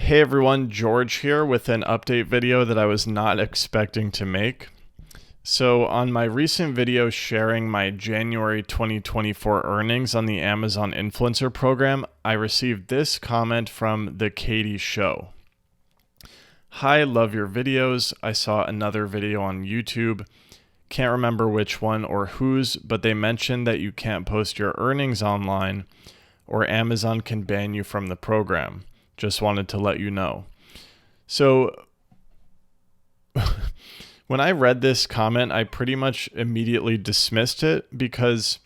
Hey everyone, George here with an update video that I was not expecting to make. So on my recent video sharing my January 2024 earnings on the Amazon Influencer Program, I received this comment from The Katie Show. Hi, love your videos. I saw another video on YouTube. Can't remember which one or whose, but they mentioned that you can't post your earnings online or Amazon can ban you from the program. Just wanted to let you know. So when I read this comment, I pretty much immediately dismissed it because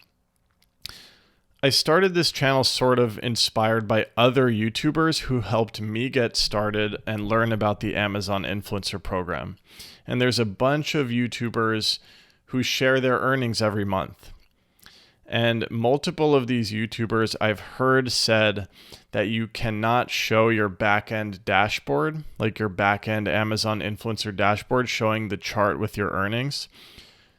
I started this channel sort of inspired by other YouTubers who helped me get started and learn about the Amazon Influencer Program. And there's a bunch of YouTubers who share their earnings every month. And multiple of these YouTubers I've heard said that you cannot show your back-end dashboard, like your back-end Amazon influencer dashboard showing the chart with your earnings.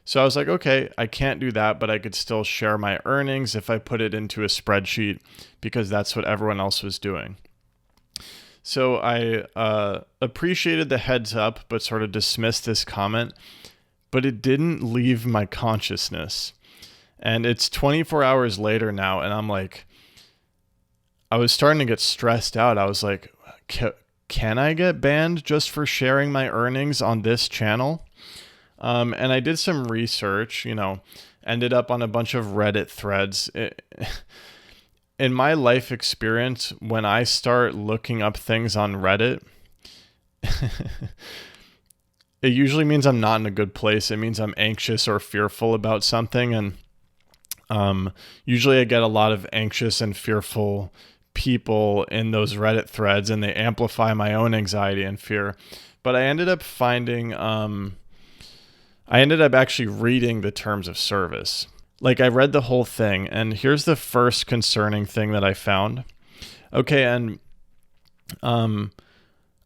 So I was like, okay, I can't do that, but I could still share my earnings if I put it into a spreadsheet because that's what everyone else was doing. So I appreciated the heads up, but sort of dismissed this comment, but it didn't leave my consciousness. And it's 24 hours later now, and I'm like, I was starting to get stressed out. I was like, can I get banned just for sharing my earnings on this channel? And I did some research, ended up on a bunch of Reddit threads. In my life experience, when I start looking up things on Reddit, it usually means I'm not in a good place. It means I'm anxious or fearful about something, and usually I get a lot of anxious and fearful people in those Reddit threads, and they amplify my own anxiety and fear. But I ended up actually reading the terms of service. Like, I read the whole thing, and here's the first concerning thing that I found. Okay, and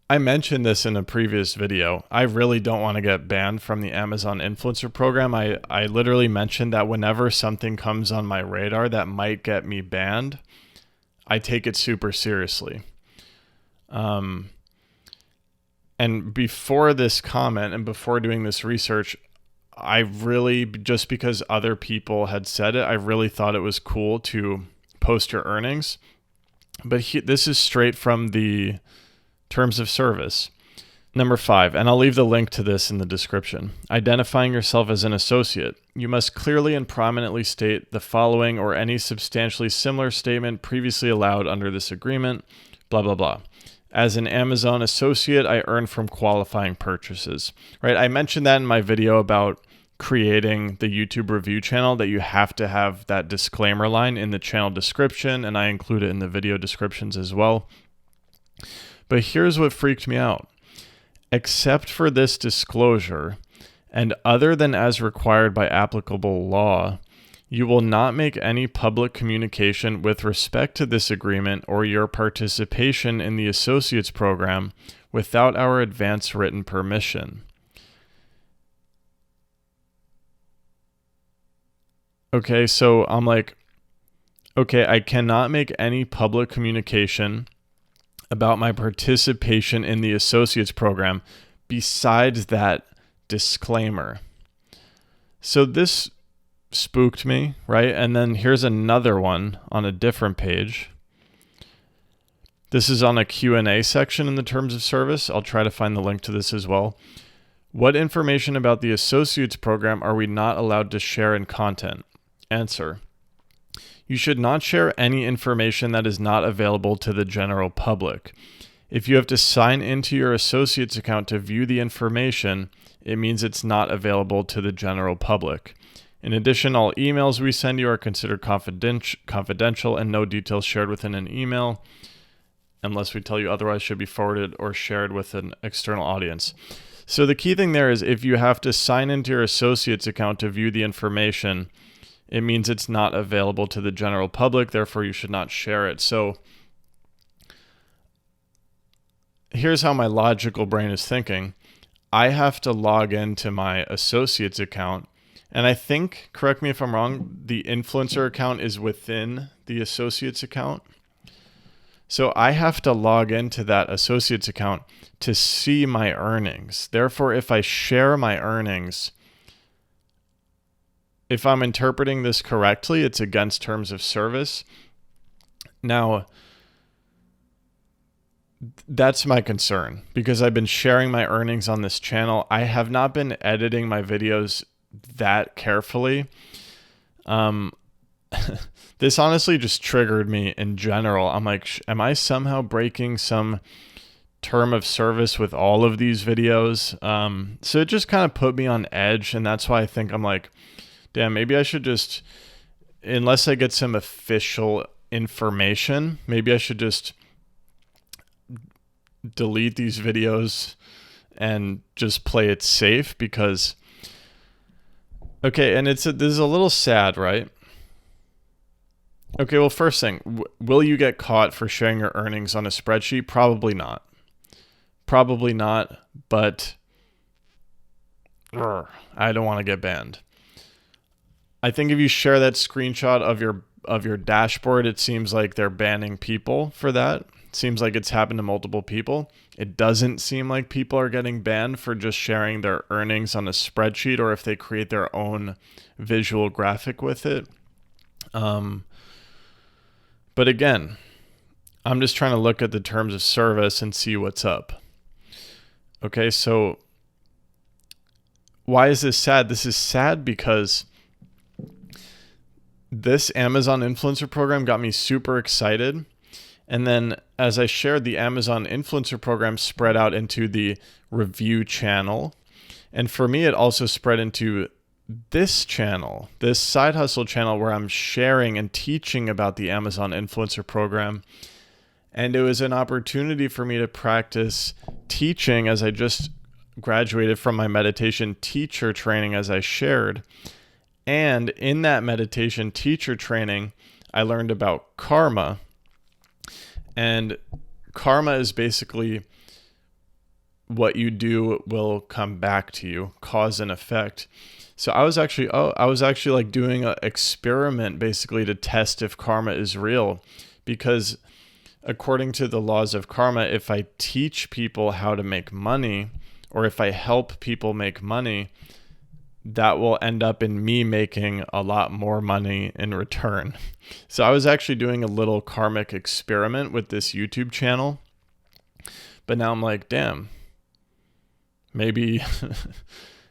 I mentioned this in a previous video. I really don't want to get banned from the Amazon Influencer Program. I literally mentioned that whenever something comes on my radar that might get me banned, I take it super seriously. And before this comment and before doing this research, I really, just because other people had said it, I really thought it was cool to post your earnings. But this is straight from the terms of service. Number 5, and I'll leave the link to this in the description. Identifying yourself as an associate. You must clearly and prominently state the following or any substantially similar statement previously allowed under this agreement, blah, blah, blah. As an Amazon associate, I earn from qualifying purchases, right? I mentioned that in my video about creating the YouTube review channel, that you have to have that disclaimer line in the channel description, and I include it in the video descriptions as well. But here's what freaked me out. Except for this disclosure, and other than as required by applicable law, you will not make any public communication with respect to this agreement or your participation in the Associates Program without our advance written permission. Okay, so I'm like, okay, I cannot make any public communication about my participation in the Associates Program besides that disclaimer. So this spooked me, right? And then here's another one on a different page. This is on a Q&A section in the terms of service. I'll try to find the link to this as well. What information about the Associates Program are we not allowed to share in content? Answer. You should not share any information that is not available to the general public. If you have to sign into your associate's account to view the information, it means it's not available to the general public. In addition, all emails we send you are considered confidential, and no details shared within an email, unless we tell you otherwise, should be forwarded or shared with an external audience. So the key thing there is, if you have to sign into your associate's account to view the information, it means it's not available to the general public, therefore you should not share it. So here's how my logical brain is thinking. I have to log into my associate's account, and I think, correct me if I'm wrong, the influencer account is within the associate's account. So I have to log into that associates account to see my earnings. Therefore, if I share my earnings, if I'm interpreting this correctly, it's against terms of service. Now, that's my concern because I've been sharing my earnings on this channel. I have not been editing my videos that carefully. This honestly just triggered me in general. I'm like, am I somehow breaking some term of service with all of these videos? So it just kind of put me on edge. And that's why I think I'm like, damn, maybe I should just, unless I get some official information, maybe I should just delete these videos and just play it safe because, okay, and this is a little sad, right? Okay, well, first thing, will you get caught for sharing your earnings on a spreadsheet? Probably not. Probably not, but I don't want to get banned. I think if you share that screenshot of your dashboard, it seems like they're banning people for that. It seems like it's happened to multiple people. It doesn't seem like people are getting banned for just sharing their earnings on a spreadsheet or if they create their own visual graphic with it. But again, I'm just trying to look at the terms of service and see what's up. Okay, so why is this sad? This is sad because this Amazon influencer program got me super excited. And then as I shared, the Amazon influencer program spread out into the review channel. And for me, it also spread into this channel, this side hustle channel where I'm sharing and teaching about the Amazon influencer program. And it was an opportunity for me to practice teaching as I just graduated from my meditation teacher training as I shared. And in that meditation teacher training, I learned about karma. And karma is basically what you do will come back to you, cause and effect. So I was actually like doing an experiment basically to test if karma is real, because according to the laws of karma, if I teach people how to make money or if I help people make money, that will end up in me making a lot more money in return. So I was actually doing a little karmic experiment with this YouTube channel, but now I'm like, damn, maybe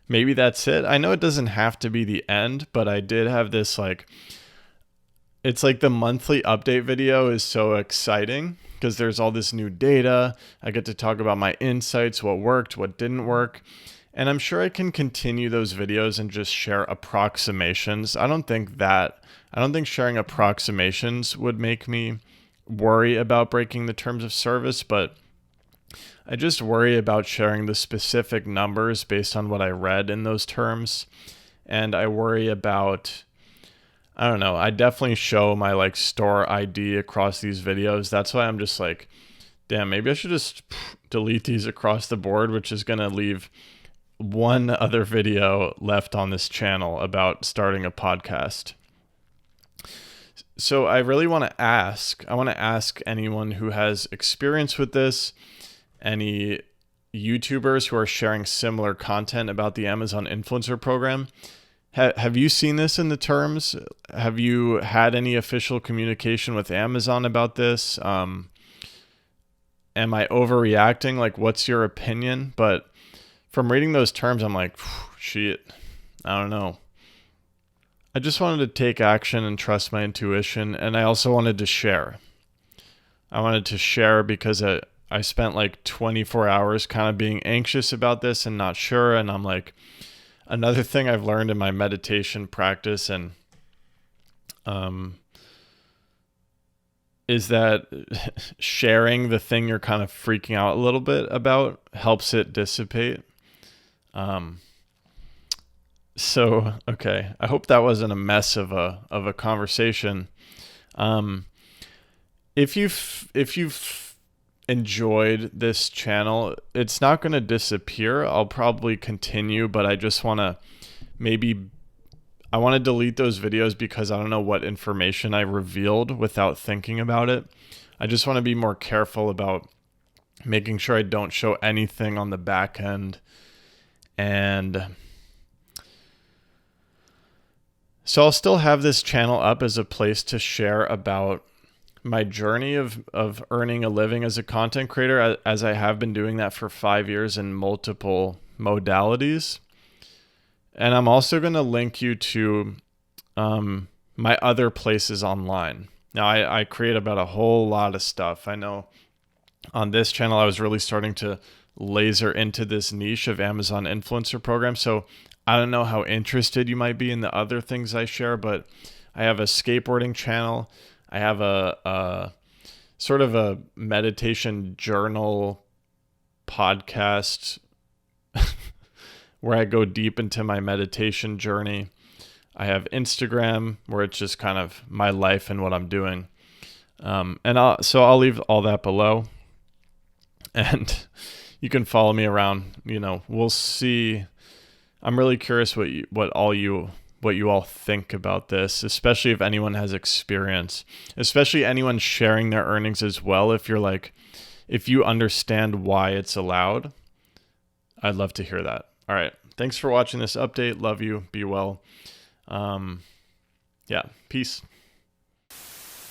maybe that's it. I know it doesn't have to be the end, but I did have this it's like the monthly update video is so exciting because there's all this new data. I get to talk about my insights, what worked, what didn't work. And I'm sure I can continue those videos and just share approximations. I don't think sharing approximations would make me worry about breaking the terms of service, but I just worry about sharing the specific numbers based on what I read in those terms. And I worry about, I don't know, I definitely show my store ID across these videos. That's why I'm just like, damn, maybe I should just delete these across the board, which is going to leave one other video left on this channel about starting a podcast. So I really want to ask anyone who has experience with this, any YouTubers who are sharing similar content about the Amazon influencer program. Have you seen this in the terms? Have you had any official communication with Amazon about this? Am I overreacting? What's your opinion? But from reading those terms, I'm like, shit, I don't know. I just wanted to take action and trust my intuition. And I also wanted to share. I wanted to share because I spent 24 hours kind of being anxious about this and not sure. And I'm like, another thing I've learned in my meditation practice and is that sharing the thing you're kind of freaking out a little bit about helps it dissipate. So, okay. I hope that wasn't a mess of a conversation. If you've enjoyed this channel, it's not going to disappear. I'll probably continue, but I just want to I want to delete those videos because I don't know what information I revealed without thinking about it. I just want to be more careful about making sure I don't show anything on the back end. And so I'll still have this channel up as a place to share about my journey of earning a living as a content creator, as I have been doing that for 5 years in multiple modalities. And I'm also going to link you to my other places online. Now, I create about a whole lot of stuff. I know on this channel, I was really starting to laser into this niche of Amazon influencer program. So I don't know how interested you might be in the other things I share, but I have a skateboarding channel. I have a sort of a meditation journal podcast where I go deep into my meditation journey. I have Instagram where it's just kind of my life and what I'm doing. So I'll leave all that below, and you can follow me around. We'll see. I'm really curious what you all think about this, especially if anyone has experience, especially anyone sharing their earnings as well. If you understand why it's allowed, I'd love to hear that. All right. Thanks for watching this update. Love you. Be well. Peace.